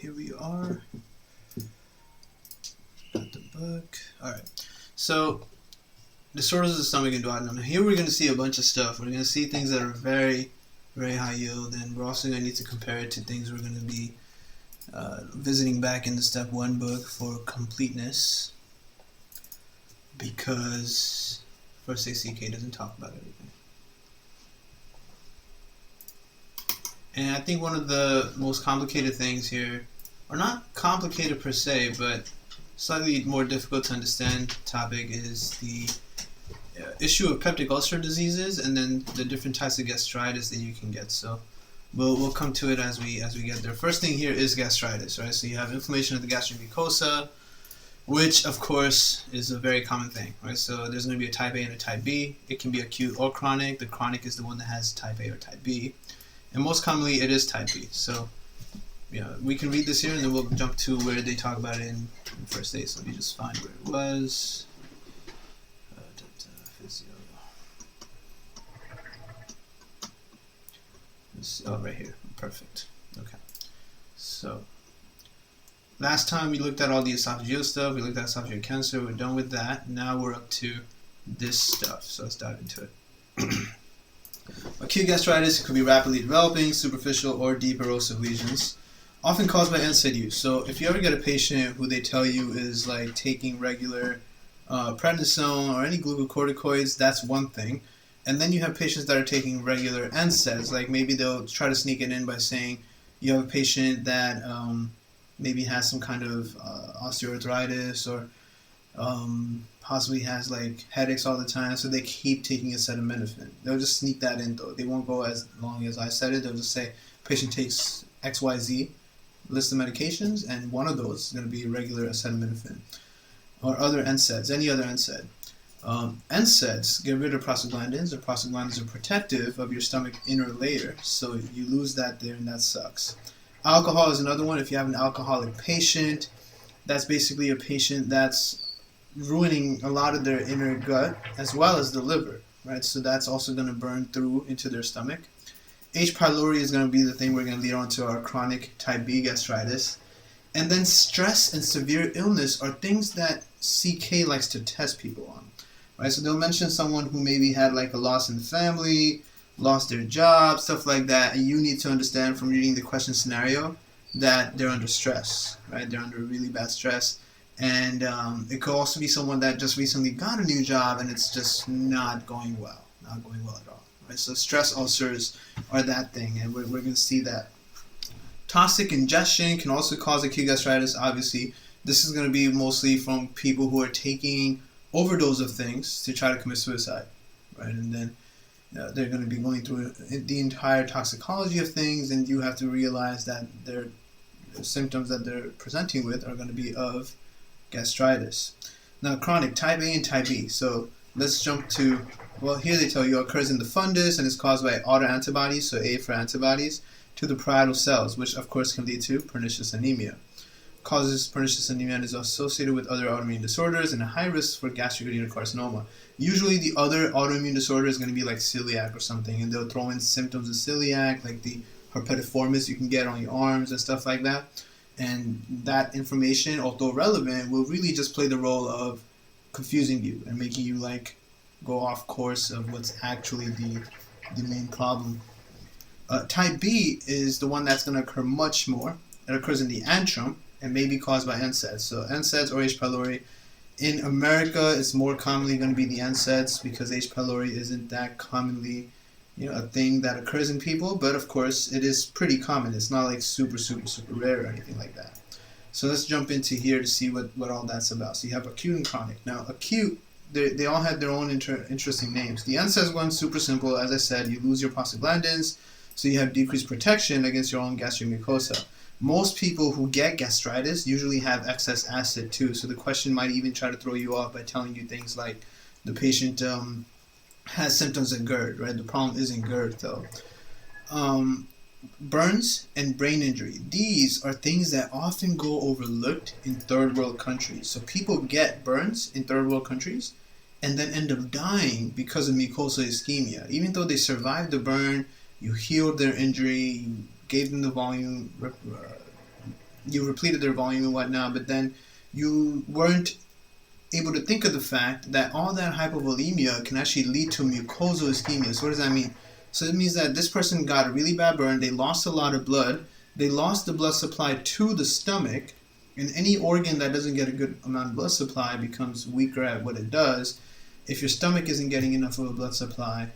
here we are. Got the book. Alright. So, disorders of the stomach and duodenum. Here we're going to see a bunch of stuff. We're going to see things that are very, very high yield, and we're also going to need to compare it to things we're going to be visiting back in the Step 1 book for completeness, because first ACK doesn't talk about everything. And I think one of the most complicated things here, or not complicated per se, but slightly more difficult to understand topic, is the issue of peptic ulcer diseases, and then the different types of gastritis that you can get. So we'll come to it as we get there. First thing here is gastritis, right? So you have inflammation of the gastric mucosa, which of course is a very common thing, right? So there's going to be a type A and a type B. It can be acute or chronic. The chronic is the one that has type A or type B, and most commonly it is type B. So we can read this here, and then we'll jump to where they talk about it in first aid. So let me just find where it was. Oh, right here. Perfect. Okay. So, last time we looked at all the esophageal stuff. We looked at esophageal cancer. We're done with that. Now we're up to this stuff. So let's dive into it. Acute gastritis could be rapidly developing, superficial, or deep erosive lesions, often caused by NSAID use. So if you ever get a patient who they tell you is like taking regular prednisone or any glucocorticoids, that's one thing. And then you have patients that are taking regular NSAIDs. Like maybe they'll try to sneak it in by saying you have a patient that maybe has some kind of osteoarthritis, or possibly has like headaches all the time, so they keep taking acetaminophen. They'll just sneak that in though. They won't go as long as I said it. They'll just say patient takes XYZ, list of medications, and one of those is going to be regular acetaminophen or other NSAIDs, any other NSAID. NSAIDs get rid of prostaglandins. The prostaglandins are protective of your stomach inner layer, so you lose that there, and that sucks. Alcohol is another one. If you have an alcoholic patient, that's basically a patient that's ruining a lot of their inner gut as well as the liver, right? So that's also going to burn through into their stomach. H. pylori is going to be the thing we're going to lead on to our chronic type B gastritis. And then stress and severe illness are things that CK likes to test people on. Right, so they'll mention someone who maybe had like a loss in the family, lost their job, stuff like that, and you need to understand from reading the question scenario that they're under stress, right? They're under really bad stress, and it could also be someone that just recently got a new job and it's just not going well at all, right? So stress ulcers are that thing, and we're going to see that. Toxic ingestion can also cause acute gastritis. Obviously, this is going to be mostly from people who are taking overdose of things to try to commit suicide, right? And then they're going to be going through the entire toxicology of things, and you have to realize that their symptoms that they're presenting with are going to be of gastritis. Now, chronic type A and type B. So let's jump to, well, here they tell you occurs in the fundus and is caused by autoantibodies, so A for antibodies, to the parietal cells, which of course can lead to pernicious anemia. Causes pernicious anemia and is associated with other autoimmune disorders and a high risk for gastric adenocarcinoma. Usually the other autoimmune disorder is going to be like celiac or something, and they'll throw in symptoms of celiac, like the herpetiformis you can get on your arms and stuff like that. And that information, although relevant, will really just play the role of confusing you and making you like go off course of what's actually the main problem. Type B is the one that's going to occur much more. It occurs in the antrum and may be caused by NSAIDs. So NSAIDs or H. pylori. In America, it's more commonly going to be the NSAIDs because H. pylori isn't that commonly, a thing that occurs in people. But of course, it is pretty common. It's not like super, super, super rare or anything like that. So let's jump into here to see what all that's about. So you have acute and chronic. Now, acute, they all had their own interesting names. The NSAIDs one, super simple. As I said, you lose your prostaglandins, so you have decreased protection against your own gastric mucosa. Most people who get gastritis usually have excess acid too, so the question might even try to throw you off by telling you things like the patient has symptoms of GERD, right? The problem isn't GERD though. Burns and brain injury. These are things that often go overlooked in third world countries. So people get burns in third world countries and then end up dying because of mucosal ischemia. Even though they survived the burn, you healed their injury, you gave them the volume you repleted their volume and whatnot, but then you weren't able to think of the fact that all that hypovolemia can actually lead to mucosal ischemia. So what does that mean? So it means that this person got a really bad burn, they lost a lot of blood, they lost the blood supply to the stomach, and any organ that doesn't get a good amount of blood supply becomes weaker at what it does. If your stomach isn't getting enough of a blood supply,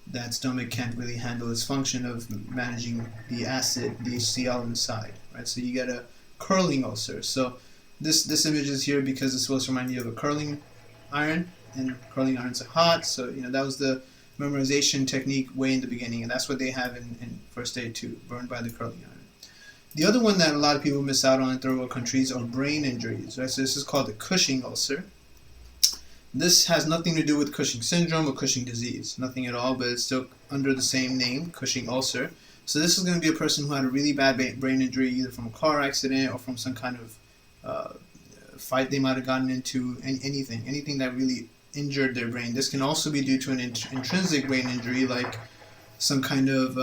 that stomach can't really handle its function of managing the acid, the HCl inside, right? So you get a curling ulcer. So this image is here because it's supposed to remind you of a curling iron, and curling irons are hot. So that was the memorization technique way in the beginning, and that's what they have in first aid too, burned by the curling iron. The other one that a lot of people miss out on in third world countries are brain injuries, right? So this is called the Cushing ulcer. This has nothing to do with Cushing syndrome or Cushing disease, nothing at all, but it's still under the same name, Cushing ulcer. So this is going to be a person who had a really bad brain injury, either from a car accident or from some kind of fight they might have gotten into, anything that really injured their brain. This can also be due to an intrinsic brain injury, like some kind of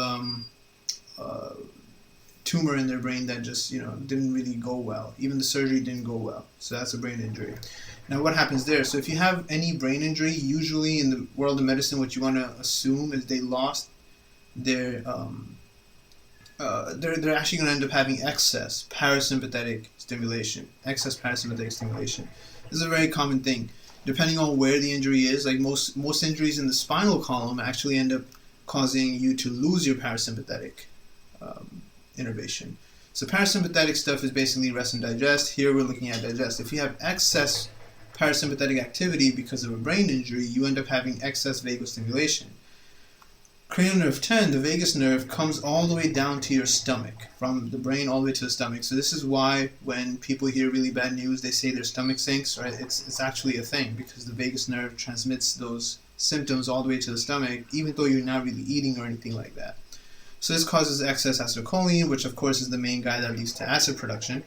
tumor in their brain that just didn't really go well. Even the surgery didn't go well, so that's a brain injury. Now what happens there? So if you have any brain injury, usually in the world of medicine, what you want to assume is they lost their they're actually going to end up having excess parasympathetic stimulation. This is a very common thing. Depending on where the injury is, like most injuries in the spinal column actually end up causing you to lose your parasympathetic innervation. So parasympathetic stuff is basically rest and digest. Here we're looking at digest. If you have excess parasympathetic activity because of a brain injury, you end up having excess vagal stimulation. Cranial nerve 10, the vagus nerve, comes all the way down to your stomach, from the brain all the way to the stomach. So this is why when people hear really bad news, they say their stomach sinks, right? It's actually a thing, because the vagus nerve transmits those symptoms all the way to the stomach, even though you're not really eating or anything like that. So this causes excess acetylcholine, which of course is the main guy that leads to acid production.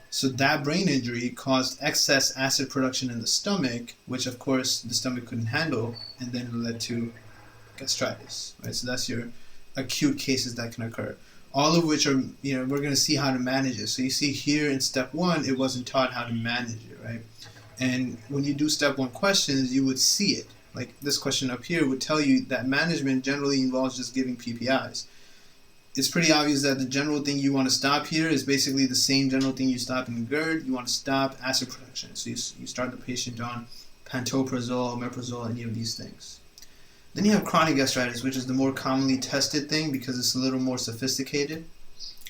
So that brain injury caused excess acid production in the stomach, which of course the stomach couldn't handle, and then it led to gastritis, right? So that's your acute cases that can occur. All of which are, we're going to see how to manage it. So you see here in step 1, it wasn't taught how to manage it, right? And when you do step 1 questions, you would see it. Like this question up here would tell you that management generally involves just giving PPIs. It's pretty obvious that the general thing you want to stop here is basically the same general thing you stop in GERD. You want to stop acid production. So you start the patient on pantoprazole, omeprazole, any of these things. Then you have chronic gastritis, which is the more commonly tested thing because it's a little more sophisticated.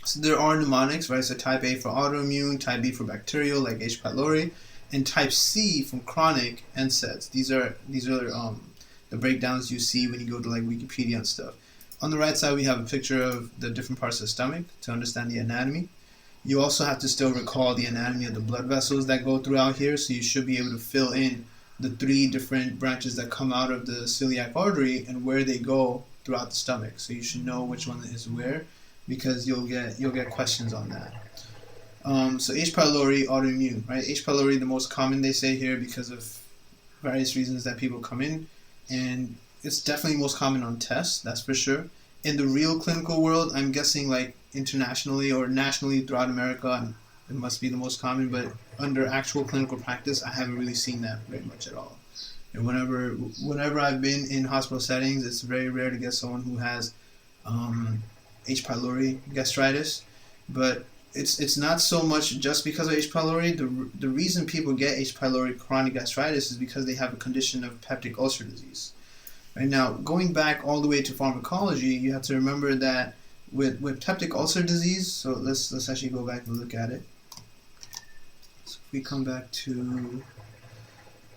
So there are mnemonics, right? So type A for autoimmune, type B for bacterial, like H. pylori, and type C from chronic NSAIDs. These are the breakdowns you see when you go to like Wikipedia and stuff. On the right side, we have a picture of the different parts of the stomach to understand the anatomy. You also have to still recall the anatomy of the blood vessels that go throughout here, so you should be able to fill in the 3 different branches that come out of the celiac artery and where they go throughout the stomach. So you should know which one is where, because you'll get questions on that. So H. pylori, autoimmune, right? H. pylori, the most common, they say here, because of various reasons that people come in, and it's definitely most common on tests, that's for sure. In the real clinical world, I'm guessing like internationally or nationally throughout America, it must be the most common, but under actual clinical practice, I haven't really seen that very much at all. And whenever I've been in hospital settings, it's very rare to get someone who has H. pylori gastritis, but it's not so much just because of H. pylori. The reason people get H. pylori chronic gastritis is because they have a condition of peptic ulcer disease. Right now, going back all the way to pharmacology, you have to remember that with peptic ulcer disease, so let's actually go back and look at it. So if we come back to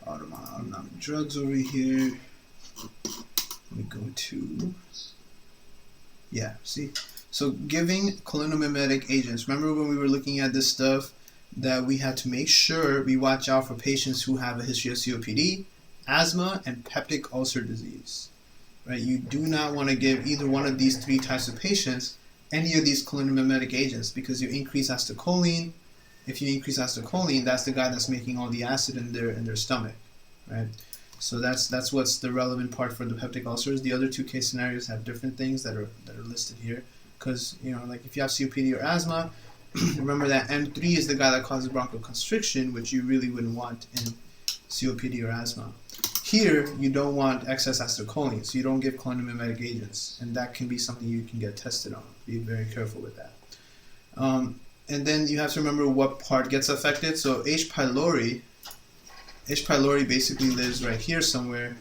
autonomic drugs over here, we go to, see? So giving cholinomimetic agents. Remember when we were looking at this stuff that we had to make sure we watch out for patients who have a history of COPD, asthma, and peptic ulcer disease, right? You do not want to give either one of these 3 types of patients any of these cholinomimetic agents because you increase acetylcholine. If you increase acetylcholine, that's the guy that's making all the acid in their stomach, right? So that's what's the relevant part for the peptic ulcers. The other 2 case scenarios have different things that are listed here because like if you have COPD or asthma, remember that M3 is the guy that causes bronchoconstriction, which you really wouldn't want in COPD or asthma. Here, you don't want excess acetylcholine, so you don't give cholinergic agents, and that can be something you can get tested on. Be very careful with that. And then you have to remember what part gets affected. So H. pylori basically lives right here somewhere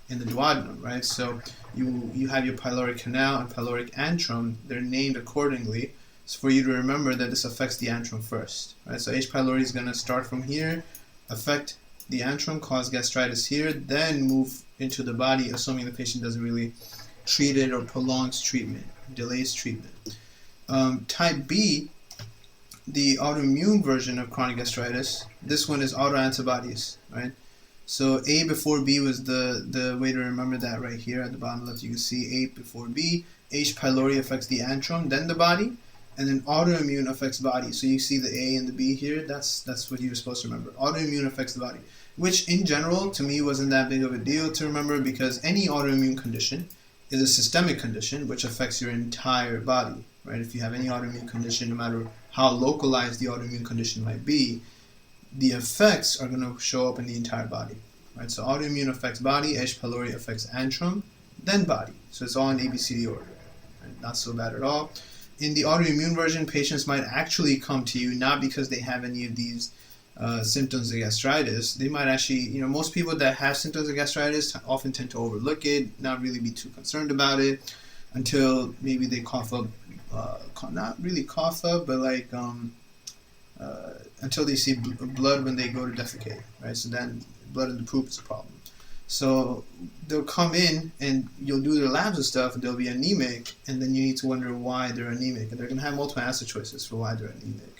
in the duodenum, right? So you have your pyloric canal and pyloric antrum. They're named accordingly. So for you to remember that this affects the antrum first, right? So H. pylori is going to start from here, affect the antrum, cause gastritis here, then move into the body, assuming the patient doesn't really treat it or prolongs treatment, delays treatment. Type B, the autoimmune version of chronic gastritis, this one is autoantibodies, right? So A before B was the way to remember that right here at the bottom left. You can see A before B. H. pylori affects the antrum, then the body, and then autoimmune affects body. So you see the A and the B here. That's what you're supposed to remember. Autoimmune affects the body, which in general to me wasn't that big of a deal to remember, because any autoimmune condition is a systemic condition which affects your entire body, right? If you have any autoimmune condition, no matter how localized the autoimmune condition might be, the effects are going to show up in the entire body, right? So autoimmune affects body, H. pylori affects antrum, then body. So it's all in ABCD order, right? Not so bad at all. In the autoimmune version, patients might actually come to you not because they have any of these symptoms of gastritis. They might actually, most people that have symptoms of gastritis often tend to overlook it, not really be too concerned about it, until maybe they cough up, not really cough up, but like until they see blood when they go to defecate, right? So then blood in the poop is a problem. So they'll come in and you'll do their labs and stuff, and they'll be anemic, and then you need to wonder why they're anemic, and they're going to have multiple answer choices for why they're anemic.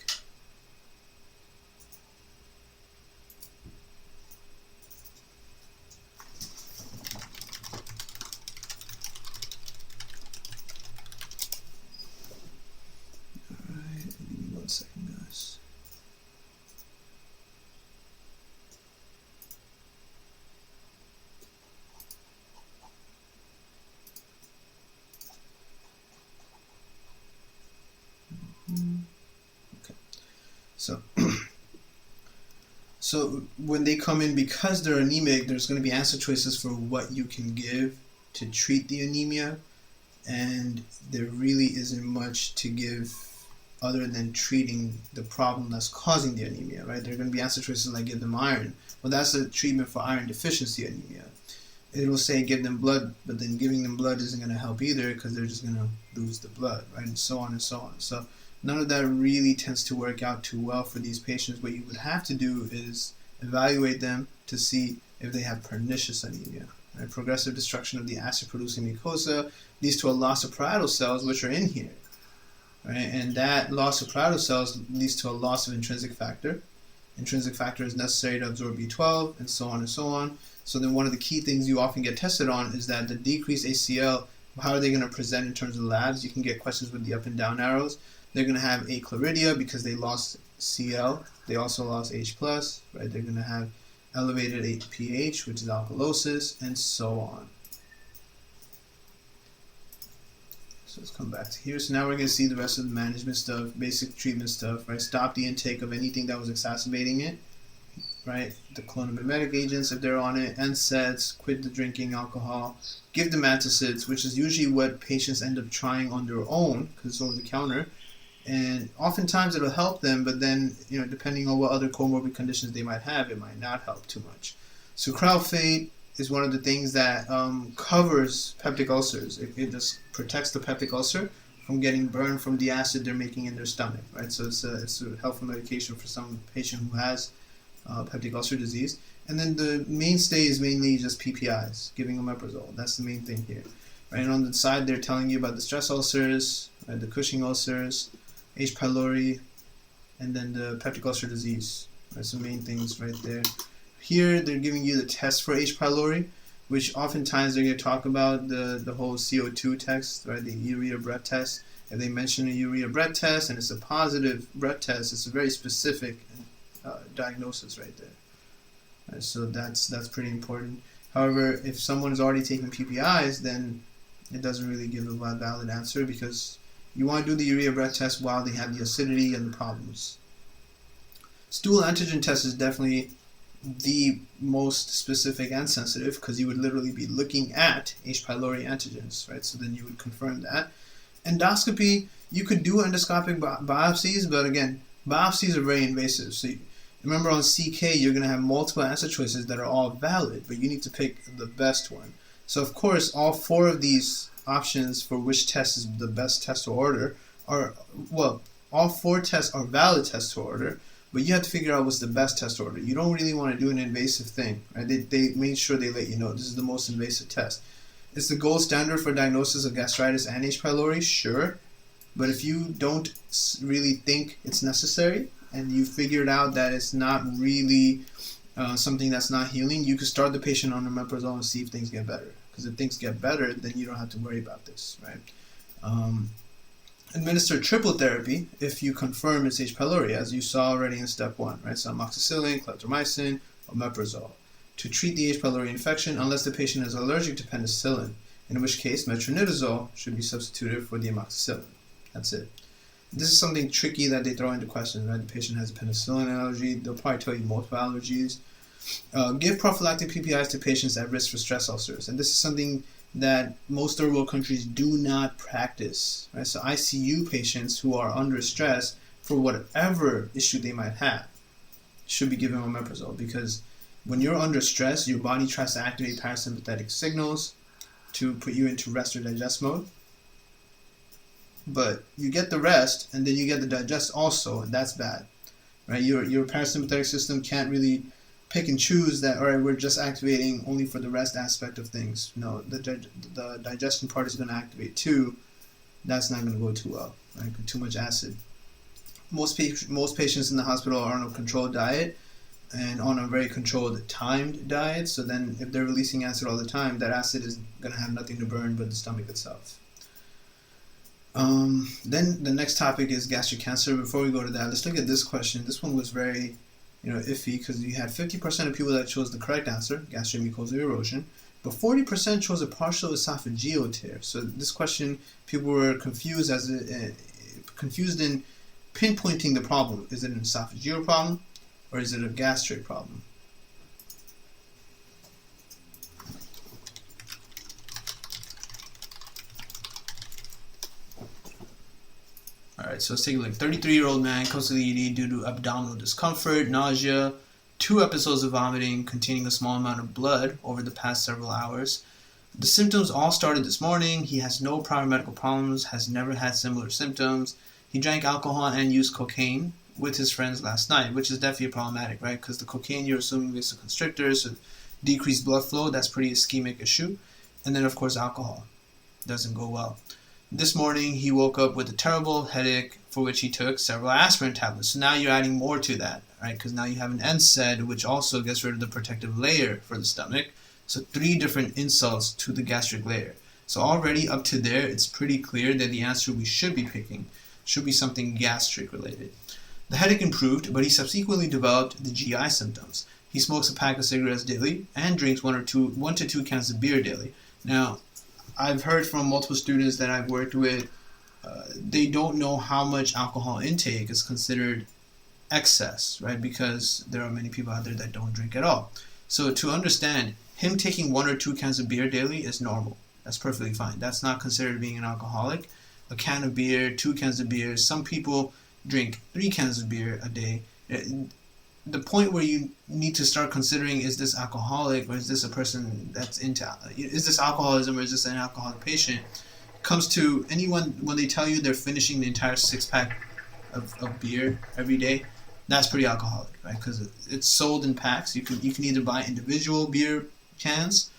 So when they come in, because they're anemic, there's going to be answer choices for what you can give to treat the anemia, and there really isn't much to give other than treating the problem that's causing the anemia, right? There are going to be answer choices like give them iron. Well, that's a treatment for iron deficiency anemia. It will say give them blood, but then giving them blood isn't going to help either, because they're just going to lose the blood, right? And so on and so on. So none of that really tends to work out too well for these patients. What you would have to do is evaluate them to see if they have pernicious anemia. Right? Progressive destruction of the acid-producing mucosa leads to a loss of parietal cells, which are in here. Right? And that loss of parietal cells leads to a loss of intrinsic factor. Intrinsic factor is necessary to absorb B12, and so on and so on. So then one of the key things you often get tested on is that the decreased ACL, how are they going to present in terms of labs? You can get questions with the up and down arrows. They're going to have achlorhydria because they lost Cl. They also lost H+, right? They're going to have elevated pH, which is alkalosis, and so on. So let's come back to here. So now we're going to see the rest of the management stuff, basic treatment stuff, right? Stop the intake of anything that was exacerbating it, right? The cholinergic agents, if they're on it, NSAIDs, quit the drinking alcohol, give them antacids, which is usually what patients end up trying on their own because it's over the counter. And oftentimes it'll help them, but then, depending on what other comorbid conditions they might have, it might not help too much. Sucralfate is one of the things that covers peptic ulcers. It just protects the peptic ulcer from getting burned from the acid they're making in their stomach, right? So it's a helpful medication for some patient who has peptic ulcer disease. And then the mainstay is mainly just PPIs, giving omeprazole. That's the main thing here. Right? And on the side, they're telling you about the stress ulcers, right? The Cushing ulcers, H. pylori, and then the peptic ulcer disease. That's the main things right there. Here, they're giving you the test for H. pylori, which oftentimes they're going to talk about the whole CO2 test, right? The urea breath test. If they mention a urea breath test and it's a positive breath test, it's a very specific diagnosis right there. Right, so that's pretty important. However, if someone is already taking PPIs, then it doesn't really give a valid answer, because You want to do the urea breath test while they have the acidity and the problems. Stool antigen test is definitely the most specific and sensitive because you would literally be looking at H. pylori antigens, right? So then you would confirm that. Endoscopy, you could do endoscopic biopsies, but again, biopsies are very invasive. So remember on CK, you're going to have multiple answer choices that are all valid, but you need to pick the best one. So of course, all 4 of these options for which test is the best test to order are, well, all 4 tests are valid tests to order, but you have to figure out what's the best test to order. You don't really want to do an invasive thing, right? They made sure they let you know this is the most invasive test. It's the gold standard for diagnosis of gastritis and H. pylori, sure, but if you don't really think it's necessary and you figured out that it's not really something that's not healing, you could start the patient on omeprazole and see if things get better. Because if things get better, then you don't have to worry about this, right? Administer triple therapy if you confirm it's H. pylori, as you saw already in step 1, right? So amoxicillin, clarithromycin, omeprazole to treat the H. pylori infection unless the patient is allergic to penicillin, in which case metronidazole should be substituted for the amoxicillin. That's it. This is something tricky that they throw into questions, right? The patient has a penicillin allergy. They'll probably tell you multiple allergies. Give prophylactic PPIs to patients at risk for stress ulcers. And this is something that most third world countries do not practice, right? So ICU patients who are under stress for whatever issue they might have should be given omeprazole, because when you're under stress, your body tries to activate parasympathetic signals to put you into rest or digest mode. But you get the rest and then you get the digest also, and that's bad, right? Your parasympathetic system can't really pick and choose that, all right, we're just activating only for the rest aspect of things. No, the digestion part is going to activate too. That's not going to go too well, right? Too much acid. Most patients in the hospital are on a controlled diet and on a very controlled timed diet. So then if they're releasing acid all the time, that acid is going to have nothing to burn but the stomach itself. Then the next topic is gastric cancer. Before we go to that, let's look at this question. This one was very iffy, because you had 50% of people that chose the correct answer, gastric mucosal erosion, but 40% chose a partial esophageal tear. So this question, people were confused confused in pinpointing the problem. Is it an esophageal problem or is it a gastric problem? Alright, so let's take a look. 33-year-old man comes to the ED due to abdominal discomfort, nausea, 2 episodes of vomiting containing a small amount of blood over the past several hours. The symptoms all started this morning. He has no prior medical problems, has never had similar symptoms. He drank alcohol and used cocaine with his friends last night, which is definitely problematic, right? Because the cocaine, you're assuming vasoconstrictors, so decreased blood flow, that's pretty ischemic issue. And then, of course, alcohol doesn't go well. This morning, he woke up with a terrible headache for which he took several aspirin tablets. So now you're adding more to that, right? Because now you have an NSAID, which also gets rid of the protective layer for the stomach. So 3 different insults to the gastric layer. So already up to there, it's pretty clear that the answer we should be picking should be something gastric related. The headache improved, but he subsequently developed the GI symptoms. He smokes a pack of cigarettes daily and drinks 1 to 2 cans of beer daily. Now, I've heard from multiple students that I've worked with, they don't know how much alcohol intake is considered excess, right? Because there are many people out there that don't drink at all. So to understand, him taking 1 or 2 cans of beer daily is normal. That's perfectly fine. That's not considered being an alcoholic. A can of beer, 2 cans of beer. Some people drink 3 cans of beer a day. The point where you need to start considering, is this alcoholic or is this a person that's into, is this alcoholism or is this an alcoholic patient, comes to anyone when they tell you they're finishing the entire 6-pack of beer every day. That's pretty alcoholic, right? Because it's sold in packs. You can either buy individual beer cans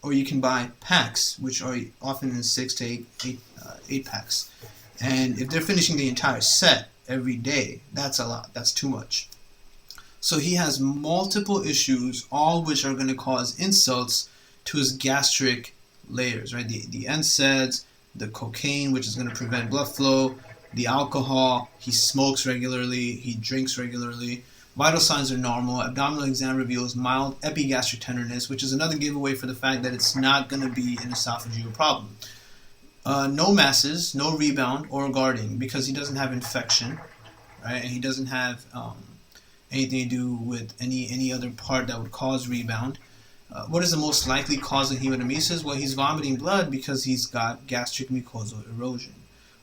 or you can buy packs, which are often in 6 to 8 packs. And if they're finishing the entire set every day, that's a lot. That's too much. So he has multiple issues, all which are going to cause insults to his gastric layers, right? The NSAIDs, the cocaine, which is going to prevent blood flow, the alcohol, he smokes regularly, he drinks regularly. Vital signs are normal. Abdominal exam reveals mild epigastric tenderness, which is another giveaway for the fact that it's not going to be an esophageal problem. No masses, no rebound or guarding because he doesn't have infection, right? And he doesn't have anything to do with any other part that would cause rebound. What is the most likely cause of hematemesis? Well, he's vomiting blood because he's got gastric mucosal erosion.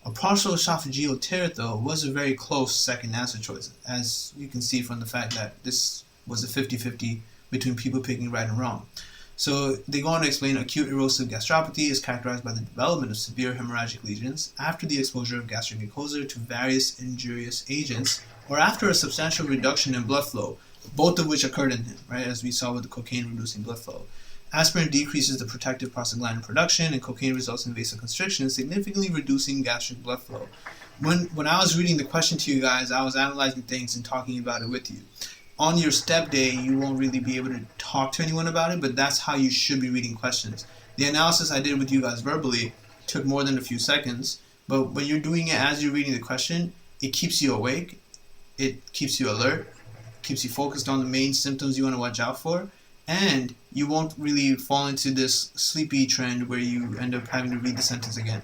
A partial esophageal tear, though, was a very close second answer choice, as you can see from the fact that this was a 50-50 between people picking right and wrong. So they go on to explain acute erosive gastropathy is characterized by the development of severe hemorrhagic lesions after the exposure of gastric mucosa to various injurious agents or after a substantial reduction in blood flow, both of which occurred in him, right, as we saw with the cocaine reducing blood flow. Aspirin decreases the protective prostaglandin production, and cocaine results in vasoconstriction, significantly reducing gastric blood flow. When I was reading the question to you guys, I was analyzing things and talking about it with you. On your step day, you won't really be able to talk to anyone about it, but that's how you should be reading questions. The analysis I did with you guys verbally took more than a few seconds, but when you're doing it as you're reading the question, it keeps you awake, it keeps you alert, keeps you focused on the main symptoms you want to watch out for, and you won't really fall into this sleepy trend where you end up having to read the sentence again.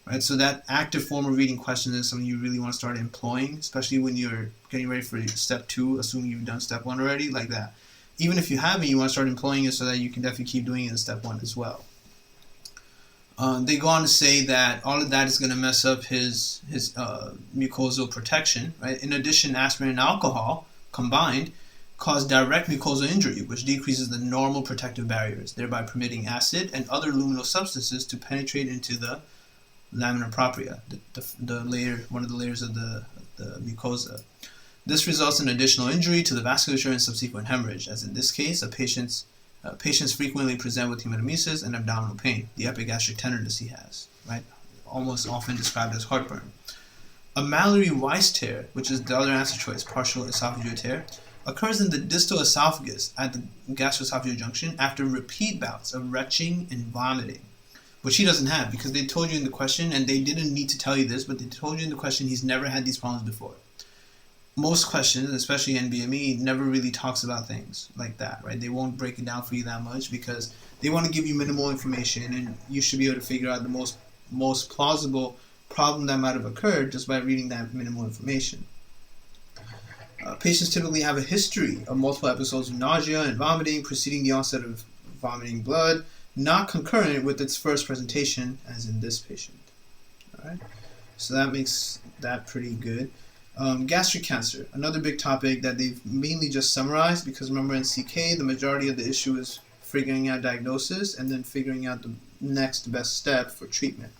Right? So that active form of reading questions is something you really want to start employing, especially when you're getting ready for step 2, assuming you've done step 1 already, like that. Even if you haven't, you want to start employing it so that you can definitely keep doing it in step 1 as well. They go on to say that all of that is going to mess up his mucosal protection. Right? In addition, aspirin and alcohol combined cause direct mucosal injury, which decreases the normal protective barriers, thereby permitting acid and other luminous substances to penetrate into the lamina propria, the layer, one of the layers of the mucosa. This results in additional injury to the vasculature and subsequent hemorrhage, as in this case, patients frequently present with hematemesis and abdominal pain, the epigastric tenderness he has, right? Almost often described as heartburn. A Mallory-Weiss tear, which is the other answer choice, partial esophageal tear, occurs in the distal esophagus at the gastroesophageal junction after repeat bouts of retching and vomiting, which he doesn't have because they told you in the question, and they didn't need to tell you this, but they told you in the question he's never had these problems before. Most questions, especially NBME, never really talks about things like that, right? They won't break it down for you that much because they want to give you minimal information, and you should be able to figure out the most plausible problem that might have occurred just by reading that minimal information. Patients typically have a history of multiple episodes of nausea and vomiting preceding the onset of vomiting blood, not concurrent with its first presentation, as in this patient. All right, so that makes that pretty good. Gastric cancer, another big topic that they've mainly just summarized because remember in CK, the majority of the issue is figuring out diagnosis and then figuring out the next best step for treatment.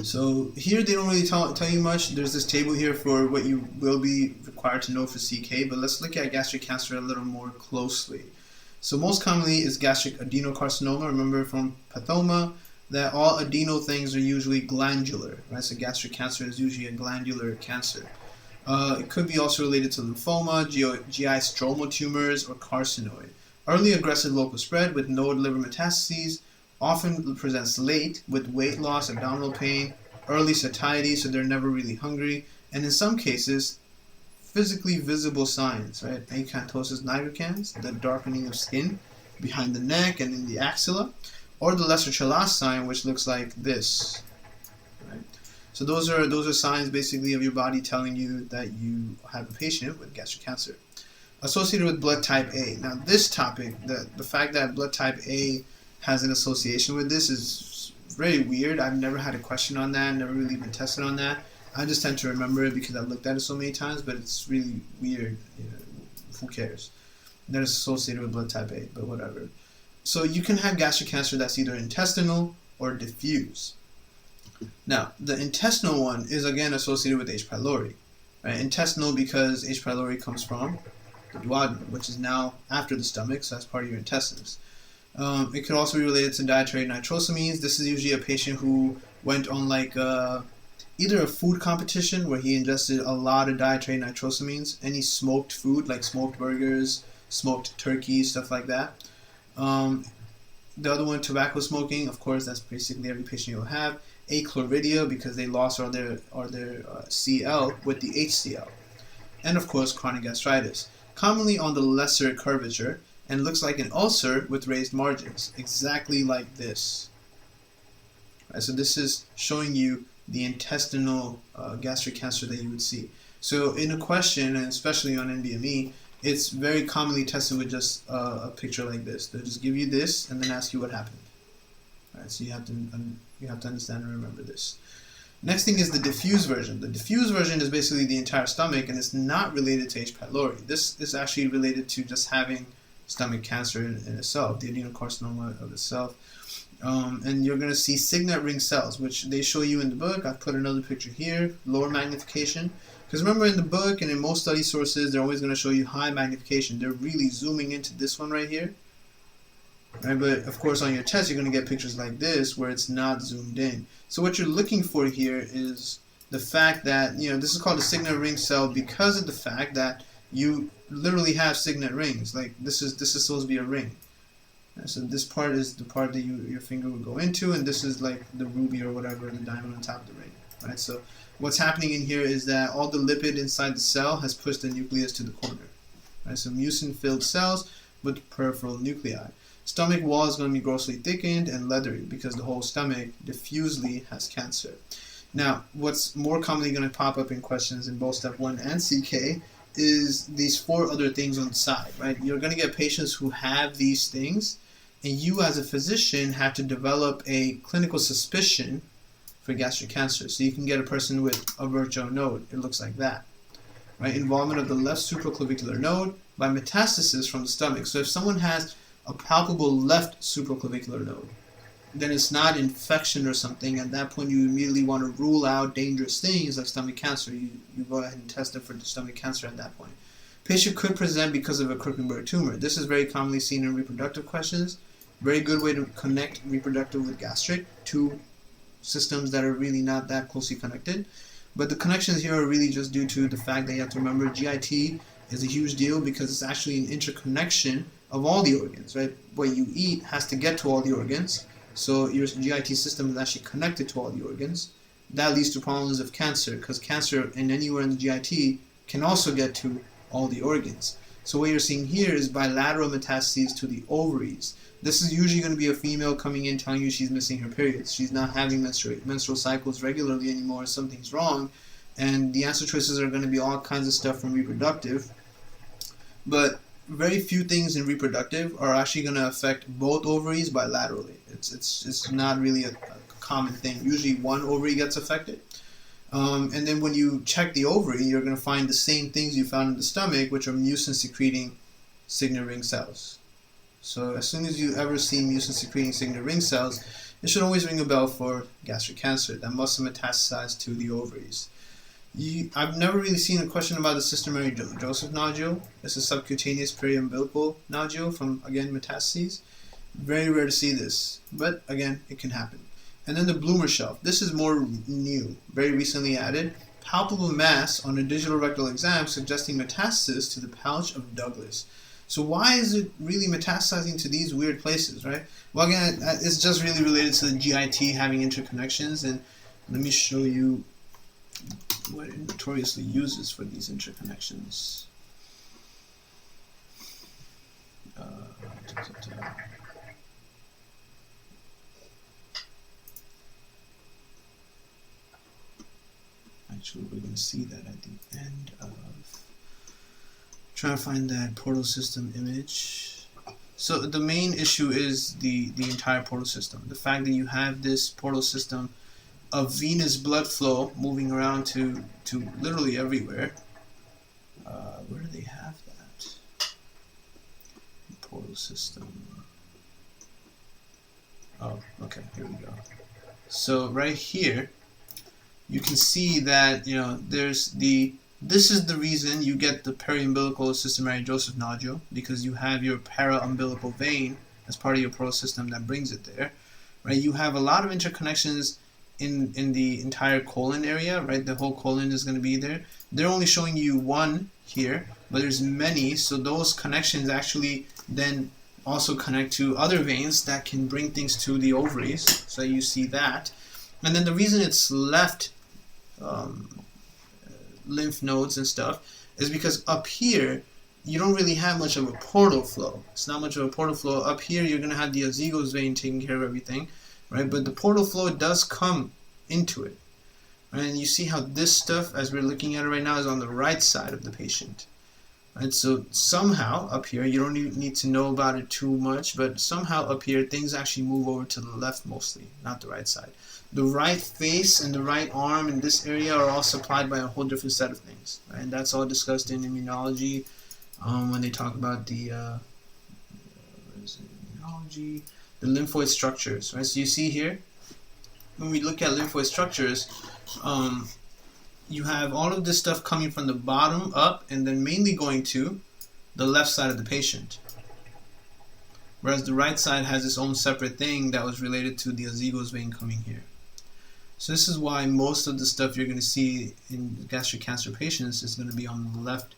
So here they don't really tell you much. There's this table here for what you will be required to know for CK, but let's look at gastric cancer a little more closely. So most commonly is gastric adenocarcinoma. Remember from pathoma that all adeno things are usually glandular, right? So gastric cancer is usually a glandular cancer. It could be also related to lymphoma, GI stromal tumors, or carcinoid. Early aggressive local spread with no liver metastases, often presents late with weight loss, abdominal pain, early satiety, so they're never really hungry, and in some cases, physically visible signs, right? Acanthosis nigricans, the darkening of skin behind the neck and in the axilla, or the lesser Chalas sign, which looks like this, right? So those are signs basically of your body telling you that you have a patient with gastric cancer. Associated with blood type A. Now this topic, the fact that blood type A has an association with this is very weird. I've never had a question on that, never really been tested on that. I just tend to remember it because I've looked at it so many times, but it's really weird. You know, who cares? That is associated with blood type A, but whatever. So you can have gastric cancer that's either intestinal or diffuse. Now, the intestinal one is again associated with H. pylori. Right? Intestinal because H. pylori comes from the duodenum, which is now after the stomach, so that's part of your intestines. It could also be related to dietary nitrosamines. This is usually a patient who went on like either a food competition where he ingested a lot of dietary nitrosamines, any smoked food like smoked burgers, smoked turkey, stuff like that. The other one, tobacco smoking, of course, that's basically every patient you'll have. Achlorhydria because they lost all their Cl with the HCl. And of course, chronic gastritis, commonly on the lesser curvature, and looks like an ulcer with raised margins, exactly like this. Right, so this is showing you the intestinal gastric cancer that you would see. So in a question, and especially on NBME, it's very commonly tested with just a picture like this. They'll just give you this and then ask you what happened. All right, so you have to understand and remember this. Next thing is the diffuse version. The diffuse version is basically the entire stomach, and it's not related to H. pylori. This is actually related to just having stomach cancer in itself, the adenocarcinoma of itself. And you're going to see signet ring cells, which they show you in the book. I've put another picture here, lower magnification. Because remember, in the book and in most study sources, they're always going to show you high magnification. They're really zooming into this one right here. Right? But of course, on your test, you're going to get pictures like this where it's not zoomed in. So what you're looking for here is the fact that, this is called a signet ring cell because of the fact that you literally have signet rings. Like this is supposed to be a ring. Right? So this part is the part that your finger would go into, and this is like the ruby or whatever, the diamond on top of the ring. Right? So what's happening in here is that all the lipid inside the cell has pushed the nucleus to the corner. Right? So mucin-filled cells with peripheral nuclei. Stomach wall is going to be grossly thickened and leathery because the whole stomach diffusely has cancer. Now, what's more commonly going to pop up in questions in both step 1 and CK is these 4 other things on the side, right? You're going to get patients who have these things, and you as a physician have to develop a clinical suspicion for gastric cancer. So you can get a person with a Virchow node. It looks like that, right? Involvement of the left supraclavicular node by metastasis from the stomach. So if someone has a palpable left supraclavicular node, then it's not infection or something. At that point, you immediately want to rule out dangerous things like stomach cancer. You go ahead and test them for the stomach cancer at that point. Patient could present because of a Krukenberg tumor. This is very commonly seen in reproductive questions. Very good way to connect reproductive with gastric, two systems that are really not that closely connected. But the connections here are really just due to the fact that you have to remember GIT is a huge deal because it's actually an interconnection of all the organs, right? What you eat has to get to all the organs. So your GIT system is actually connected to all the organs. That leads to problems of cancer because cancer in anywhere in the GIT can also get to all the organs. So what you're seeing here is bilateral metastases to the ovaries. This is usually going to be a female coming in telling you she's missing her periods. She's not having menstrual cycles regularly anymore. Something's wrong. And the answer choices are going to be all kinds of stuff from reproductive. But very few things in reproductive are actually going to affect both ovaries bilaterally. It's not really a common thing. Usually one ovary gets affected. And then when you check the ovary, you're going to find the same things you found in the stomach, which are mucin-secreting signet ring cells. So as soon as you ever see mucin-secreting signet ring cells, it should always ring a bell for gastric cancer that must have metastasized to the ovaries. I've never really seen a question about the Sister Mary Joseph nodule. It's a subcutaneous periumbilical nodule from, again, metastases. Very rare to see this, but again, it can happen. And then the Bloomer shelf. This is more new, very recently added. Palpable mass on a digital rectal exam suggesting metastasis to the pouch of Douglas. So why is it really metastasizing to these weird places, right? Well, again, it's just really related to the GIT having interconnections. And let me show you what it notoriously uses for these interconnections. Actually, we're going to see that at the end of trying to find that portal system image. So the main issue is the entire portal system. The fact that you have this portal system of venous blood flow moving around to literally everywhere. Where do they have that? The portal system. Oh, okay, here we go. So right here, you can see that, this is the reason you get the periumbilical Sister Mary Joseph nodule, because you have your para-umbilical vein as part of your portal system that brings it there, right? You have a lot of interconnections in the entire colon area, right? The whole colon is going to be there. They're only showing you one here, but there's many, so those connections actually then also connect to other veins that can bring things to the ovaries, so you see that. And then the reason it's left lymph nodes and stuff is because up here you don't really have much of a portal flow. It's not much of a portal flow. Up here, you're going to have the azygos vein taking care of everything, right? But the portal flow does come into it. And you see how this stuff, as we're looking at it right now, is on the right side of the patient. Right? So somehow up here, you don't need to know about it too much, but somehow up here, things actually move over to the left mostly, not the right side. The right face and the right arm in this area are all supplied by a whole different set of things. Right? And that's all discussed in immunology when they talk about the immunology, the lymphoid structures. Right? So you see here, when we look at lymphoid structures, you have all of this stuff coming from the bottom up and then mainly going to the left side of the patient. Whereas the right side has its own separate thing that was related to the azygos vein coming here. So this is why most of the stuff you're going to see in gastric cancer patients is going to be on the left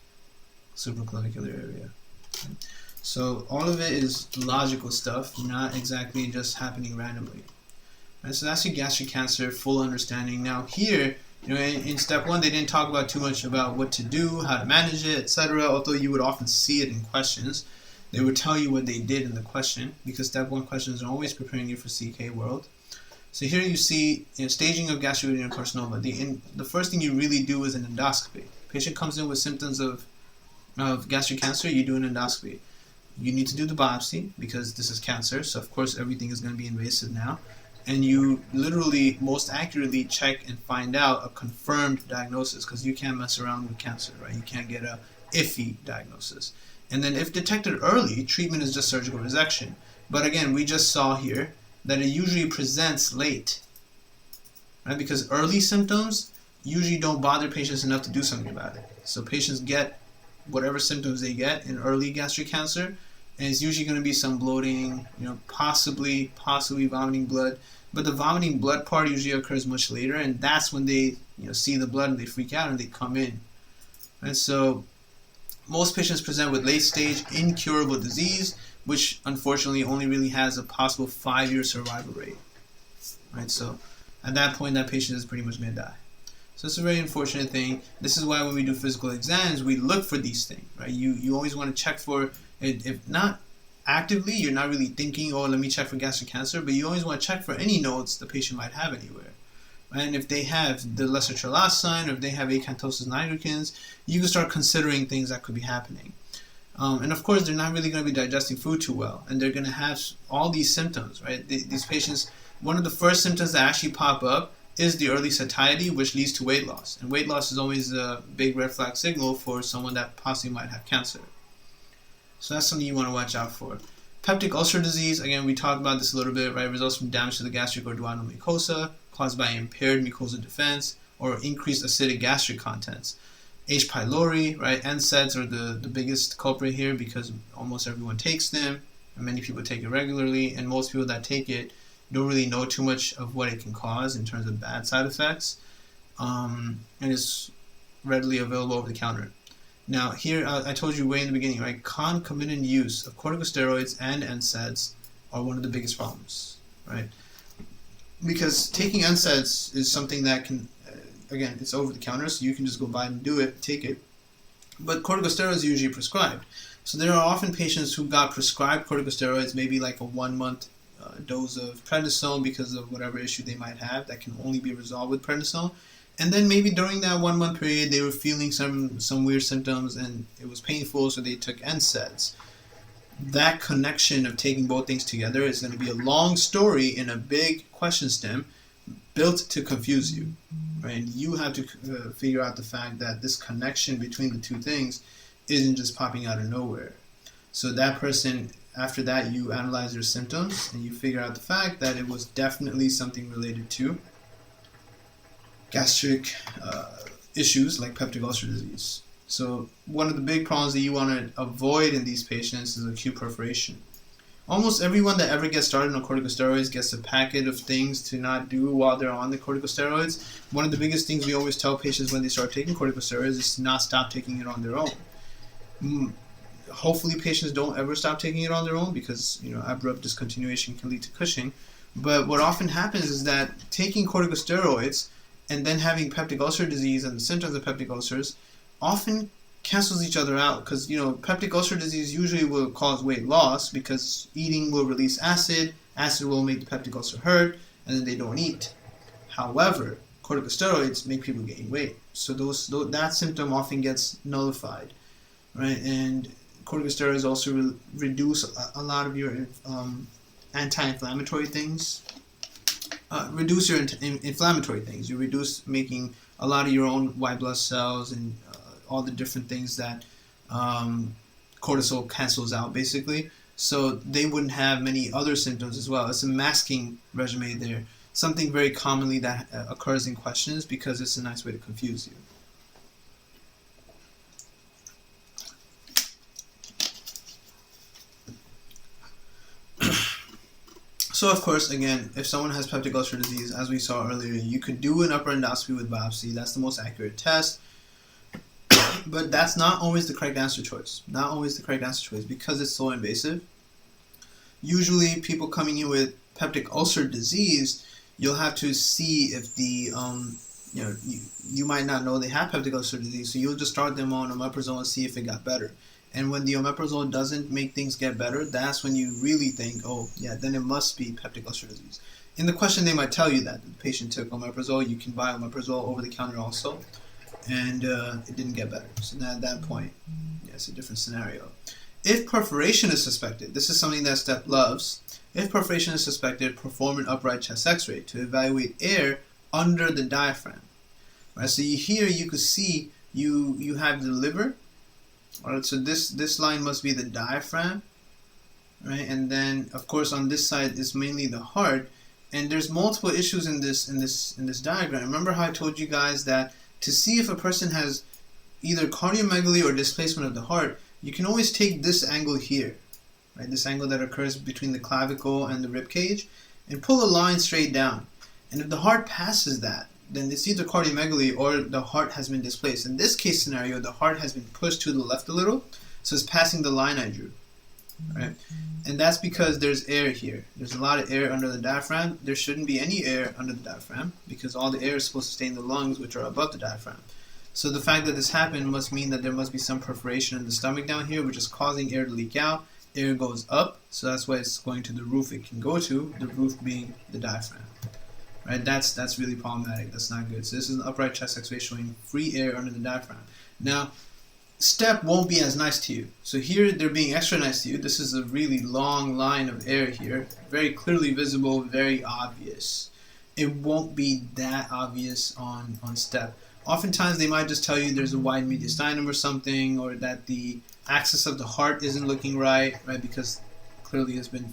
supraclavicular area. Okay? So all of it is logical stuff, not exactly just happening randomly. Right, so that's your gastric cancer full understanding. Now here, in step 1, they didn't talk about too much about what to do, how to manage it, etc. Although you would often see it in questions. They would tell you what they did in the question, because step 1 questions are always preparing you for CK World. So here you see staging of gastric adenocarcinoma. The first thing you really do is an endoscopy. Patient comes in with symptoms of gastric cancer, you do an endoscopy. You need to do the biopsy because this is cancer, so of course everything is going to be invasive now. And you literally most accurately check and find out a confirmed diagnosis, because you can't mess around with cancer, right? You can't get a iffy diagnosis. And then if detected early, treatment is just surgical resection. But again, we just saw here that it usually presents late, right? Because early symptoms usually don't bother patients enough to do something about it. So patients get whatever symptoms they get in early gastric cancer, and it's usually going to be some bloating, possibly vomiting blood. But the vomiting blood part usually occurs much later, and that's when they see the blood and they freak out and they come in. And so most patients present with late-stage incurable disease, which unfortunately only really has a possible 5-year survival rate. Right? So at that point, that patient is pretty much going to die. So it's a very unfortunate thing. This is why when we do physical exams, we look for these things. Right? You always want to check for it. If not actively, you're not really thinking, let me check for gastric cancer, but you always want to check for any nodes the patient might have anywhere. Right? And if they have the lesser Trelast sign, or if they have acanthosis nigricans, you can start considering things that could be happening. And of course, they're not really going to be digesting food too well, and they're going to have all these symptoms, right? These patients, one of the first symptoms that actually pop up is the early satiety, which leads to weight loss. And weight loss is always a big red flag signal for someone that possibly might have cancer. So that's something you want to watch out for. Peptic ulcer disease, again, we talked about this a little bit, right? Results from damage to the gastric or duodenal mucosa caused by impaired mucosal defense or increased acidic gastric contents. H. pylori, right? NSAIDs are the biggest culprit here because almost everyone takes them, and many people take it regularly, and most people that take it don't really know too much of what it can cause in terms of bad side effects, and it's readily available over the counter. Now here, I told you way in the beginning, right? Concomitant use of corticosteroids and NSAIDs are one of the biggest problems, right? Because taking NSAIDs is something that can, again, it's over the counter, so you can just go buy and do it, take it. But corticosteroids are usually prescribed. So there are often patients who got prescribed corticosteroids, maybe like a 1-month dose of prednisone because of whatever issue they might have that can only be resolved with prednisone. And then maybe during that 1-month period, they were feeling some weird symptoms and it was painful, so they took NSAIDs. That connection of taking both things together is going to be a long story in a big question stem built to confuse you. Right? And you have to figure out the fact that this connection between the two things isn't just popping out of nowhere. So that person, after that, you analyze their symptoms and you figure out the fact that it was definitely something related to gastric issues like peptic ulcer disease. So one of the big problems that you want to avoid in these patients is acute perforation. Almost everyone that ever gets started on corticosteroids gets a packet of things to not do while they're on the corticosteroids. One of the biggest things we always tell patients when they start taking corticosteroids is to not stop taking it on their own. Hopefully patients don't ever stop taking it on their own because abrupt discontinuation can lead to Cushing. But what often happens is that taking corticosteroids and then having peptic ulcer disease and the symptoms of peptic ulcers often cancels each other out, because peptic ulcer disease usually will cause weight loss because eating will release acid. Acid will make the peptic ulcer hurt, and then they don't eat. However, corticosteroids make people gain weight, so that symptom often gets nullified, right? And corticosteroids also reduce a lot of your anti-inflammatory things. Reduce your inflammatory things. You reduce making a lot of your own white blood cells and all the different things that cortisol cancels out, basically. So they wouldn't have many other symptoms as well. It's a masking regimen there. Something very commonly that occurs in questions because it's a nice way to confuse you. So of course, again, if someone has peptic ulcer disease, as we saw earlier, you could do an upper endoscopy with biopsy. That's the most accurate test. But that's not always the correct answer choice. Not always the correct answer choice because it's so invasive. Usually people coming in with peptic ulcer disease, you'll have to see if the, you might not know they have peptic ulcer disease, so you'll just start them on omeprazole and see if it got better. And when the omeprazole doesn't make things get better, that's when you really think, oh, yeah, then it must be peptic ulcer disease. In the question, they might tell you that the patient took omeprazole. You can buy omeprazole over the counter also, and it didn't get better. So at that point, yeah, it's a different scenario. If perforation is suspected, this is something that STEP loves. If perforation is suspected, perform an upright chest x-ray to evaluate air under the diaphragm. Right, so here you could see you have the liver. Alright, so this line must be the diaphragm, right? And then of course on this side is mainly the heart. And there's multiple issues in this diagram. Remember how I told you guys that to see if a person has either cardiomegaly or displacement of the heart, you can always take this angle here, right? This angle that occurs between the clavicle and the rib cage, and pull a line straight down. And if the heart passes that, then it's either cardiomegaly or the heart has been displaced. In this case scenario, the heart has been pushed to the left a little, so it's passing the line I drew, right? And that's because there's air here. There's a lot of air under the diaphragm. There shouldn't be any air under the diaphragm because all the air is supposed to stay in the lungs, which are above the diaphragm. So the fact that this happened must mean that there must be some perforation in the stomach down here, which is causing air to leak out. Air goes up, so that's why it's going to the roof it can go to, the roof being the diaphragm. Right, that's really problematic. That's not good. So this is an upright chest x-ray showing free air under the diaphragm. Now, STEP won't be as nice to you. So here they're being extra nice to you. This is a really long line of air here, very clearly visible, very obvious. It won't be that obvious on STEP. Oftentimes they might just tell you there's a wide mediastinum or something, or that the axis of the heart isn't looking right, because clearly it's been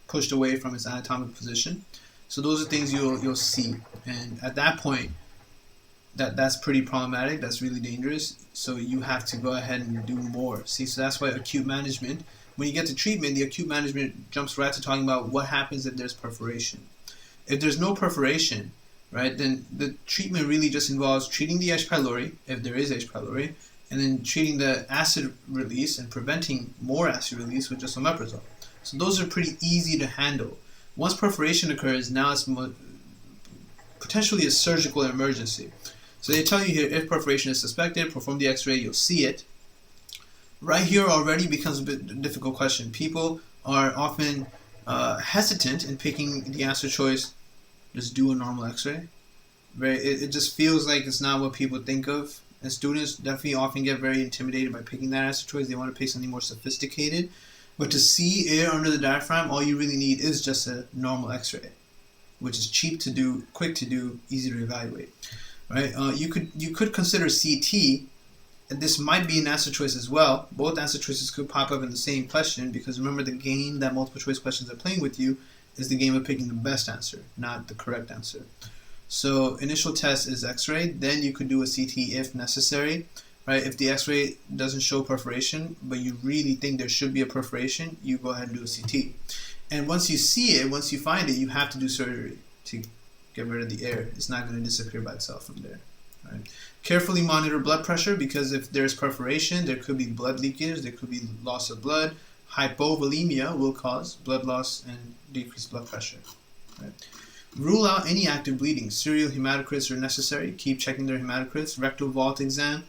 pushed away from its anatomical position. So those are things you'll see, and at that point, that's pretty problematic. That's really dangerous. So you have to go ahead and do more. See, so that's why acute management. When you get to treatment, the acute management jumps right to talking about what happens if there's perforation. If there's no perforation, right, then the treatment really just involves treating the H. pylori, if there is H. pylori, and then treating the acid release and preventing more acid release with just omeprazole. So those are pretty easy to handle. Once perforation occurs, now it's potentially a surgical emergency. So they tell you here, if perforation is suspected, perform the x-ray, you'll see it. Right here already becomes a bit difficult question. People are often hesitant in picking the answer choice, just do a normal x-ray. It just feels like it's not what people think of. And students definitely often get very intimidated by picking that answer choice. They want to pick something more sophisticated. But to see air under the diaphragm, all you really need is just a normal x-ray, which is cheap to do, quick to do, easy to evaluate. Right? You could consider CT, and this might be an answer choice as well. Both answer choices could pop up in the same question, because remember, the game that multiple choice questions are playing with you is the game of picking the best answer, not the correct answer. So initial test is x-ray, then you could do a CT if necessary. Right? If the x-ray doesn't show perforation, but you really think there should be a perforation, you go ahead and do a CT. And once you see it, once you find it, you have to do surgery to get rid of the air. It's not going to disappear by itself from there. Right? Carefully monitor blood pressure, because if there's perforation, there could be blood leakage, there could be loss of blood. Hypovolemia will cause blood loss and decreased blood pressure. Right? Rule out any active bleeding. Serial hematocrits are necessary. Keep checking their hematocrits. Rectal vault exam.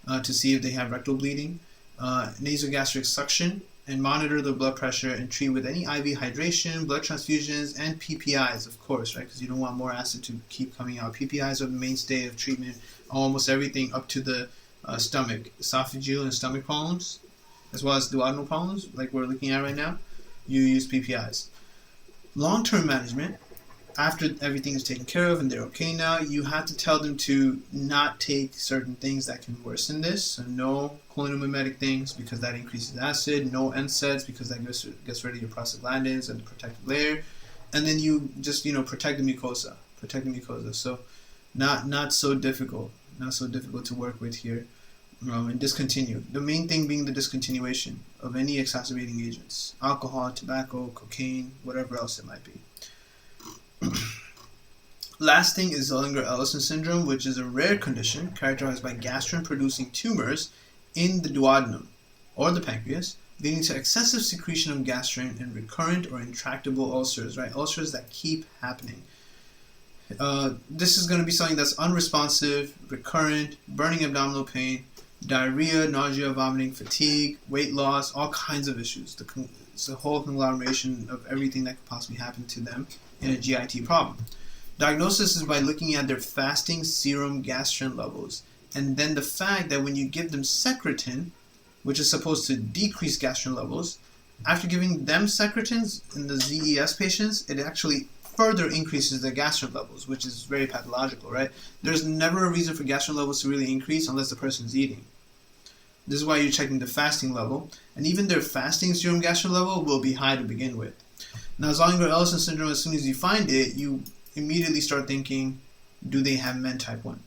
to see if they have rectal bleeding, nasogastric suction, and monitor the blood pressure and treat with any IV hydration, blood transfusions, and PPIs, of course, right? Because you don't want more acid to keep coming out. PPIs are the mainstay of treatment, almost everything up to the stomach, esophageal and stomach problems, as well as duodenal problems, like we're looking at right now. You use PPIs. Long-term management, after everything is taken care of and they're okay now, you have to tell them to not take certain things that can worsen this. So no cholinergic things because that increases acid, no NSAIDs because that gets rid of your prostaglandins and the protective layer, and then you just protect the mucosa. So not so difficult to work with here, and discontinue. The main thing being the discontinuation of any exacerbating agents, alcohol, tobacco, cocaine, whatever else it might be. Last thing is Zollinger-Ellison syndrome, which is a rare condition characterized by gastrin-producing tumors in the duodenum or the pancreas, leading to excessive secretion of gastrin and recurrent or intractable ulcers, right? Ulcers that keep happening. This is going to be something that's unresponsive, recurrent, burning abdominal pain, diarrhea, nausea, vomiting, fatigue, weight loss, all kinds of issues. It's a whole conglomeration of everything that could possibly happen to them in a GIT problem. Diagnosis is by looking at their fasting serum gastrin levels, and then the fact that when you give them secretin, which is supposed to decrease gastrin levels, after giving them secretins in the ZES patients, it actually further increases their gastrin levels, which is very pathological, right? There's never a reason for gastrin levels to really increase unless the person's eating. This is why you're checking the fasting level, and even their fasting serum gastrin level will be high to begin with. Now, Zollinger-Ellison syndrome, as soon as you find it, you immediately start thinking, do they have MEN type 1?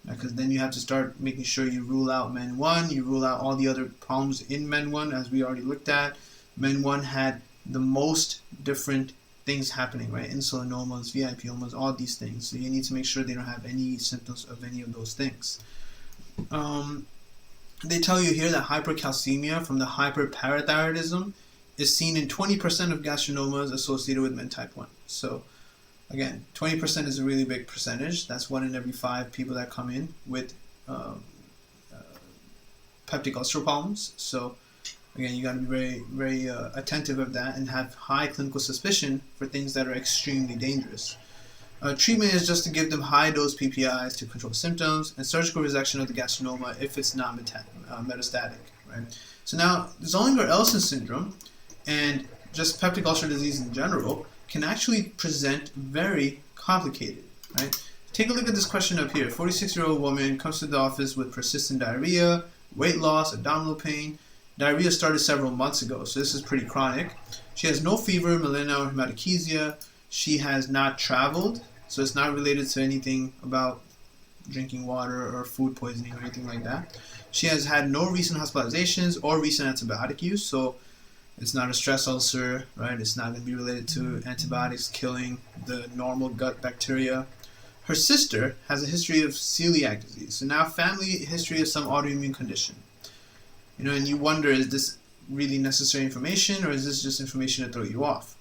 Because then you have to start making sure you rule out MEN 1, you rule out all the other problems in MEN 1, as we already looked at. MEN 1 had the most different things happening, right? Insulinomas, VIPomas, all these things. So you need to make sure they don't have any symptoms of any of those things. They tell you here that hypercalcemia from the hyperparathyroidism is seen in 20% of gastrinomas associated with MEN type 1. So again, 20% is a really big percentage. That's 1 in every 5 people that come in with peptic ulcer problems. So again, you got to be very, very attentive of that and have high clinical suspicion for things that are extremely dangerous. Treatment is just to give them high-dose PPIs to control symptoms and surgical resection of the gastrinoma if it's not metastatic. Right? So now, Zollinger-Ellison syndrome and just peptic ulcer disease in general can actually present very complicated. Right? Take a look at this question up here. 46-year-old woman comes to the office with persistent diarrhea, weight loss, abdominal pain. Diarrhea started several months ago, so this is pretty chronic. She has no fever, melena, or hematochezia. She has not traveled, so it's not related to anything about drinking water or food poisoning or anything like that. She has had no recent hospitalizations or recent antibiotic use, so it's not a stress ulcer, right? It's not going to be related to antibiotics killing the normal gut bacteria. Her sister has a history of celiac disease, so now family history of some autoimmune condition. And you wonder, is this really necessary information, or is this just information to throw you off?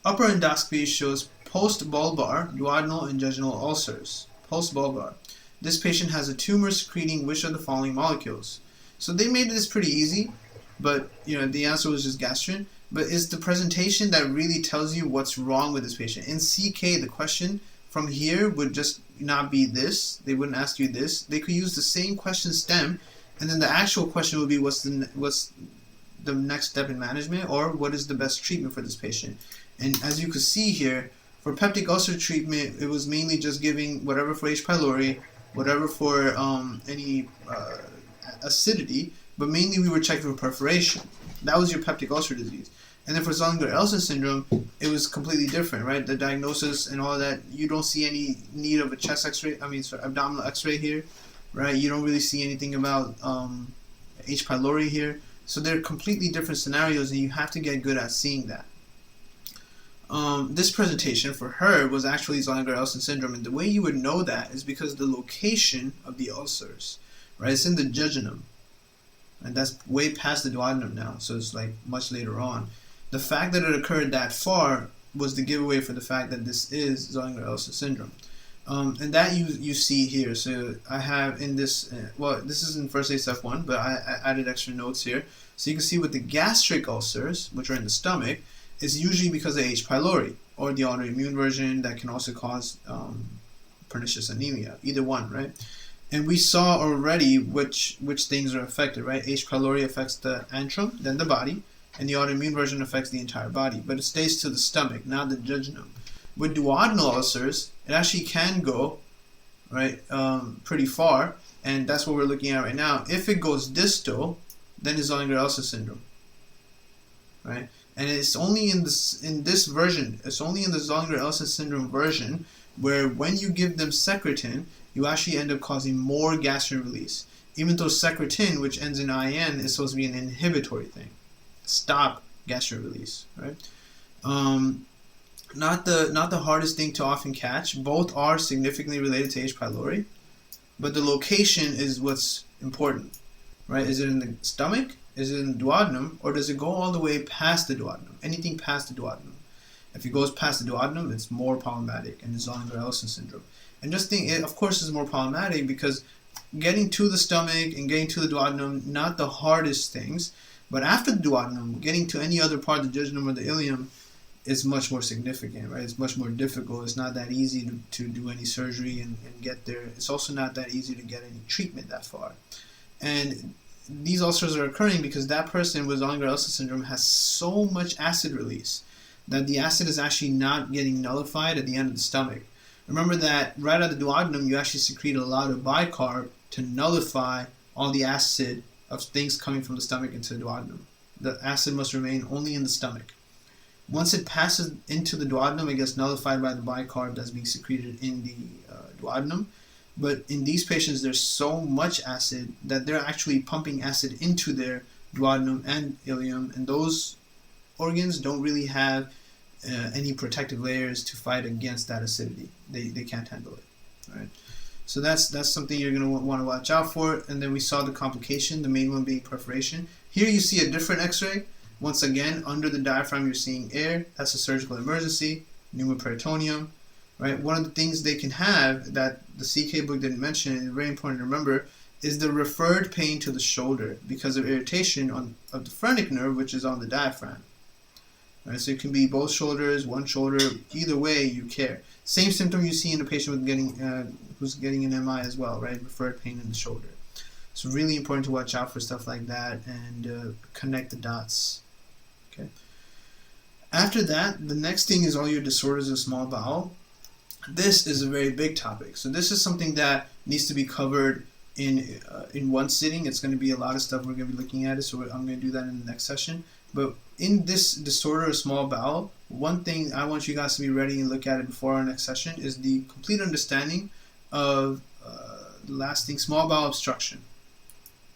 Upper endoscopy shows post-bulbar duodenal and jejunal ulcers. Post-bulbar. This patient has a tumor secreting which of the following molecules? So they made this pretty easy, but the answer was just gastrin. But it's the presentation that really tells you what's wrong with this patient. In CK, the question from here would just not be this. They wouldn't ask you this. They could use the same question stem, and then the actual question would be what's the next step in management, or what is the best treatment for this patient. And as you can see here, for peptic ulcer treatment, it was mainly just giving whatever for H. pylori, whatever for any acidity, but mainly we were checking for perforation. That was your peptic ulcer disease. And then for Zollinger-Ellison syndrome, it was completely different, right? The diagnosis and all that, you don't see any need of a chest x-ray, abdominal x-ray here, right? You don't really see anything about H. pylori here. So they're completely different scenarios, and you have to get good at seeing that. This presentation for her was actually Zollinger-Ellison syndrome, and the way you would know that is because the location of the ulcers, right? It's in the jejunum, and that's way past the duodenum now, so it's like much later on. The fact that it occurred that far was the giveaway for the fact that this is Zollinger-Ellison syndrome. And that you see here. So I have in this, well, this is in first aid step 1, but I added extra notes here. So you can see with the gastric ulcers, which are in the stomach, is usually because of H. pylori, or the autoimmune version that can also cause pernicious anemia, either one, right? And we saw already which things are affected, right? H. pylori affects the antrum, then the body, and the autoimmune version affects the entire body, but it stays to the stomach, not the jejunum. With duodenal ulcers, it actually can go, right, pretty far, and that's what we're looking at right now. If it goes distal, then it's Zollner-Elsa syndrome, right? And it's only in this version, it's only in the Zollner-Elsa syndrome version where when you give them secretin, you actually end up causing more gastrin release. Even though secretin, which ends in IN, is supposed to be an inhibitory thing. Stop gastrin release, right? Not the hardest thing to often catch. Both are significantly related to H. pylori, but the location is what's important, right? Is it in the stomach? Is it in the duodenum? Or does it go all the way past the duodenum? Anything past the duodenum. If it goes past the duodenum, it's more problematic, and it's Zollner-Elsa syndrome. And just think, it of course is more problematic because getting to the stomach and getting to the duodenum, not the hardest things, but after the duodenum, getting to any other part of the jejunum or the ileum is much more significant, right? It's much more difficult. It's not that easy to do any surgery and get there. It's also not that easy to get any treatment that far. And these ulcers are occurring because that person with Zollner-Elsa syndrome has so much acid release that the acid is actually not getting nullified at the end of the stomach. Remember that right at the duodenum, you actually secrete a lot of bicarb to nullify all the acid of things coming from the stomach into the duodenum. The acid must remain only in the stomach. Once it passes into the duodenum, it gets nullified by the bicarb that's being secreted in the duodenum. But in these patients, there's so much acid that they're actually pumping acid into their duodenum and ileum, and those organs don't really have any protective layers to fight against that acidity. They can't handle it, right? So that's something you're going to want to watch out for. And then we saw the complication, the main one being perforation. Here you see a different x-ray. Once again, under the diaphragm, you're seeing air. That's a surgical emergency, pneumoperitoneum, right? One of the things they can have that the CK book didn't mention, and very important to remember, is the referred pain to the shoulder because of irritation of the phrenic nerve, which is on the diaphragm. Right? So it can be both shoulders, one shoulder, either way you care. Same symptom you see in a patient with who's getting an MI as well, right? Referred pain in the shoulder. It's really important to watch out for stuff like that and connect the dots. Okay. After that, the next thing is all your disorders of small bowel. This is a very big topic. So this is something that needs to be covered in one sitting. It's going to be a lot of stuff we're going to be looking at it, so I'm going to do that in the next session. But in this disorder of small bowel, one thing I want you guys to be ready and look at it before our next session is the complete understanding of the last thing, small bowel obstruction.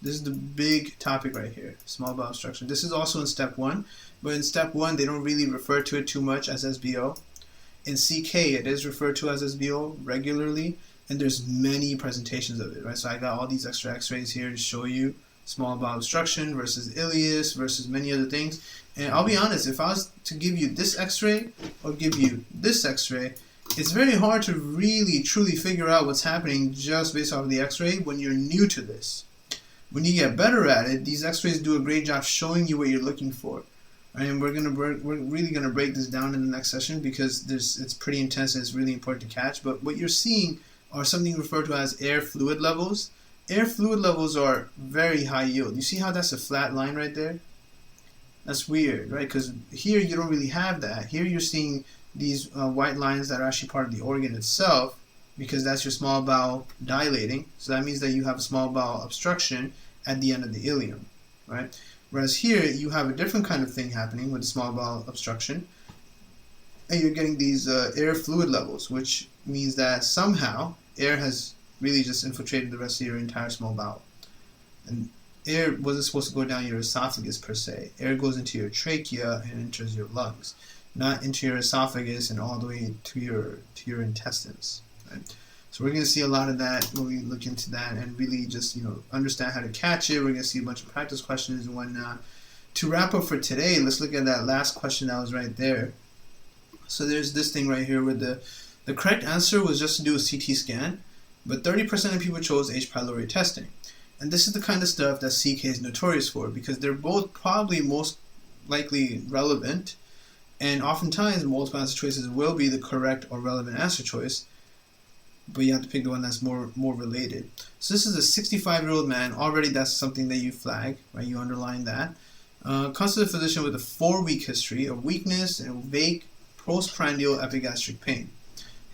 This is the big topic right here, small bowel obstruction. This is also in step 1, but in step 1 they don't really refer to it too much as SBO. In CK it is referred to as SBO regularly, and there's many presentations of it, right? So I got all these extra x-rays here to show you small bowel obstruction versus ileus versus many other things. And I'll be honest, if I was to give you this x-ray or give you this x-ray, it's very hard to really truly figure out what's happening just based off of the x-ray when you're new to this. When you get better at it, these x-rays do a great job showing you what you're looking for. And we're really gonna break this down in the next session because it's pretty intense and it's really important to catch. But what you're seeing are something referred to as air fluid levels. Air fluid levels are very high yield. You see how that's a flat line right there? That's weird, right? Because here you don't really have that. Here you're seeing these white lines that are actually part of the organ itself, because that's your small bowel dilating. So that means that you have a small bowel obstruction at the end of the ileum, right? Whereas here you have a different kind of thing happening with the small bowel obstruction, and you're getting these air fluid levels, which means that somehow air has really just infiltrated the rest of your entire small bowel. And air wasn't supposed to go down your esophagus per se. Air goes into your trachea and enters your lungs, not into your esophagus and all the way to your intestines. Right? So we're going to see a lot of that when we look into that and really just understand how to catch it. We're going to see a bunch of practice questions and whatnot. To wrap up for today, let's look at that last question that was right there. So there's this thing right here with the The correct answer was just to do a CT scan, but 30% of people chose H. pylori testing. And this is the kind of stuff that CK is notorious for, because they're both probably most likely relevant, and oftentimes multiple answer choices will be the correct or relevant answer choice, but you have to pick the one that's more related. So this is a 65-year-old man. Already that's something that you flag, right? You underline that. Comes to the physician with a 4-week history of weakness and vague postprandial epigastric pain.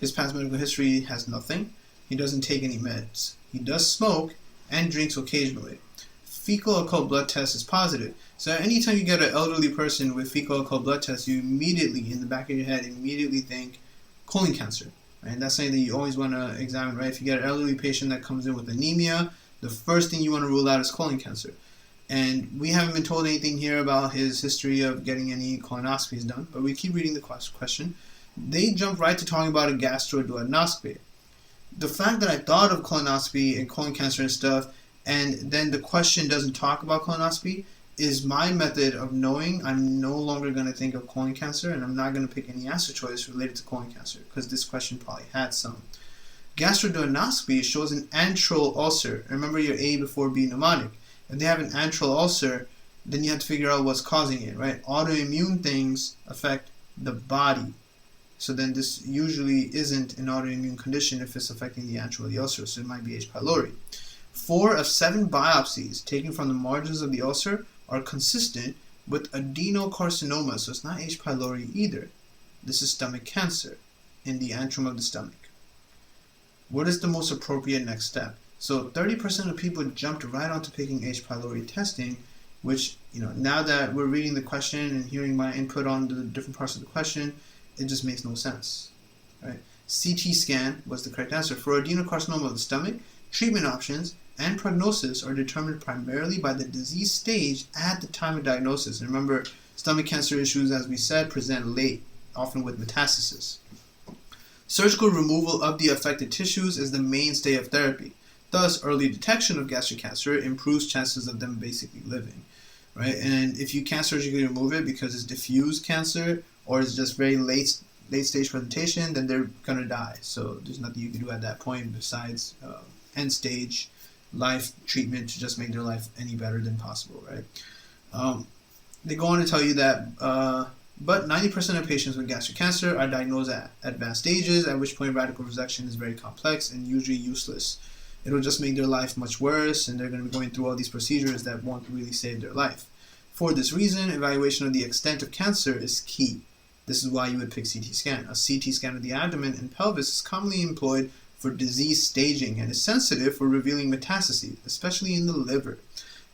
His past medical history has nothing. He doesn't take any meds. He does smoke and drinks occasionally. Fecal occult blood test is positive. So anytime you get an elderly person with fecal occult blood test, you immediately, in the back of your head, immediately think colon cancer. Right? And that's something that you always want to examine, right? If you get an elderly patient that comes in with anemia, the first thing you want to rule out is colon cancer. And we haven't been told anything here about his history of getting any colonoscopies done, but we keep reading the question. They jump right to talking about a gastroduodenoscopy. The fact that I thought of colonoscopy and colon cancer and stuff, and then the question doesn't talk about colonoscopy, is my method of knowing I'm no longer going to think of colon cancer, and I'm not going to pick any answer choice related to colon cancer, because this question probably had some. Gastroduodenoscopy shows an antral ulcer. Remember your A before B mnemonic. If they have an antral ulcer, then you have to figure out what's causing it, right? Autoimmune things affect the body. So then this usually isn't an autoimmune condition if it's affecting the antral or the ulcer, so it might be H. pylori. 4 of 7 biopsies taken from the margins of the ulcer are consistent with adenocarcinoma, so it's not H. pylori either. This is stomach cancer in the antrum of the stomach. What is the most appropriate next step? So 30% of people jumped right onto picking H. pylori testing, which, now that we're reading the question and hearing my input on the different parts of the question, it just makes no sense, right? CT scan was the correct answer. For adenocarcinoma of the stomach, treatment options and prognosis are determined primarily by the disease stage at the time of diagnosis. And remember, stomach cancer issues, as we said, present late, often with metastasis. Surgical removal of the affected tissues is the mainstay of therapy. Thus, early detection of gastric cancer improves chances of them basically living, right? And if you can't surgically remove it because it's diffuse cancer or it's just very late stage presentation, then they're gonna die. So there's nothing you can do at that point besides end stage life treatment to just make their life any better than possible, right? They go on to tell you that, but 90% of patients with gastric cancer are diagnosed at advanced stages, at which point radical resection is very complex and usually useless. It'll just make their life much worse, and they're going to be going through all these procedures that won't really save their life. For this reason, evaluation of the extent of cancer is key. This is why you would pick CT scan. A CT scan of the abdomen and pelvis is commonly employed for disease staging and is sensitive for revealing metastases, especially in the liver.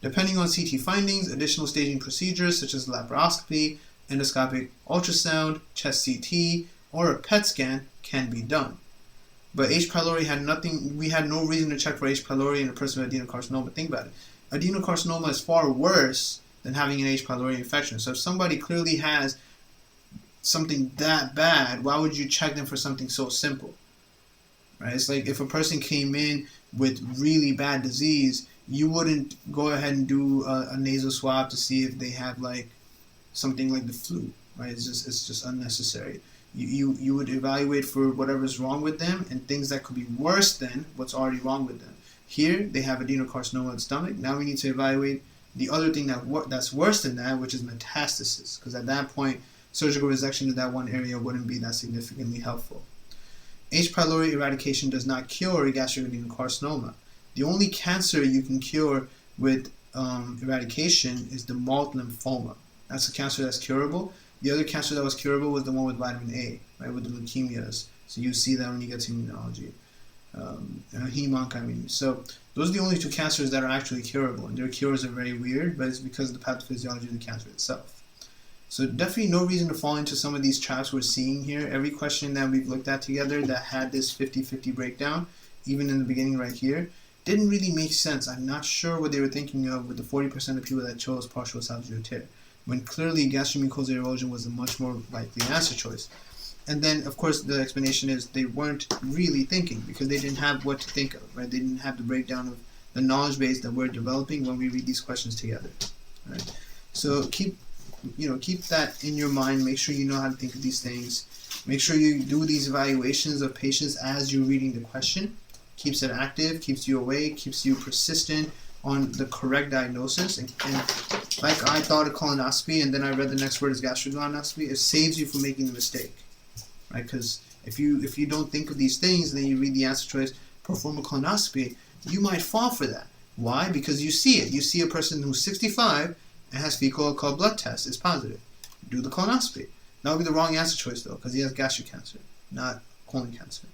Depending on CT findings, additional staging procedures such as laparoscopy, endoscopic ultrasound, chest CT, or a PET scan can be done. But H. pylori had nothing, we had no reason to check for H. pylori in a person with adenocarcinoma. Think about it. Adenocarcinoma is far worse than having an H. pylori infection. So if somebody clearly has something that bad, why would you check them for something so simple? Right? It's like if a person came in with really bad disease, you wouldn't go ahead and do a nasal swab to see if they have like something like the flu, right? It's just unnecessary. You would evaluate for whatever's wrong with them and things that could be worse than what's already wrong with them. Here, they have adenocarcinoma of the stomach. Now we need to evaluate the other thing that's worse than that, which is metastasis, because at that point, surgical resection of that one area wouldn't be that significantly helpful. H. pylori eradication does not cure gastric adenocarcinoma. The only cancer you can cure with eradication is the malt lymphoma. That's a cancer that's curable. The other cancer that was curable was the one with vitamin A, right, with the leukemias. So you see that when you get to immunology. Hem-onc, I mean. So those are the only 2 cancers that are actually curable. And their cures are very weird, but it's because of the pathophysiology of the cancer itself. So definitely no reason to fall into some of these traps we're seeing here. Every question that we've looked at together that had this 50-50 breakdown, even in the beginning right here, didn't really make sense. I'm not sure what they were thinking of with the 40% of people that chose partial esophageal tear, when clearly gastromucosal erosion was a much more likely answer choice. And then, of course, the explanation is they weren't really thinking because they didn't have what to think of, right? They didn't have the breakdown of the knowledge base that we're developing when we read these questions together, right? So keep that in your mind. Make sure you know how to think of these things. Make sure you do these evaluations of patients as you're reading the question. Keeps it active, keeps you awake, keeps you persistent on the correct diagnosis. And like I thought of colonoscopy, and then I read the next word is gastrocolonoscopy, it saves you from making the mistake, right? Because if you don't think of these things, and then you read the answer choice, perform a colonoscopy, you might fall for that. Why? Because you see it. You see a person who's 65 and has fecal occult blood test is positive. Do the colonoscopy. That would be the wrong answer choice though, because he has gastric cancer, not colon cancer.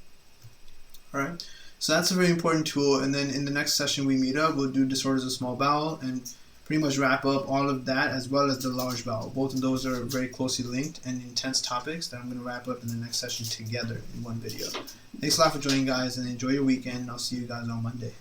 All right. So that's a very important tool. And then in the next session we meet up, we'll do disorders of small bowel and pretty much wrap up all of that as well as the large bowel. Both of those are very closely linked and intense topics that I'm going to wrap up in the next session together in one video. Thanks a lot for joining, guys, and enjoy your weekend. I'll see you guys on Monday.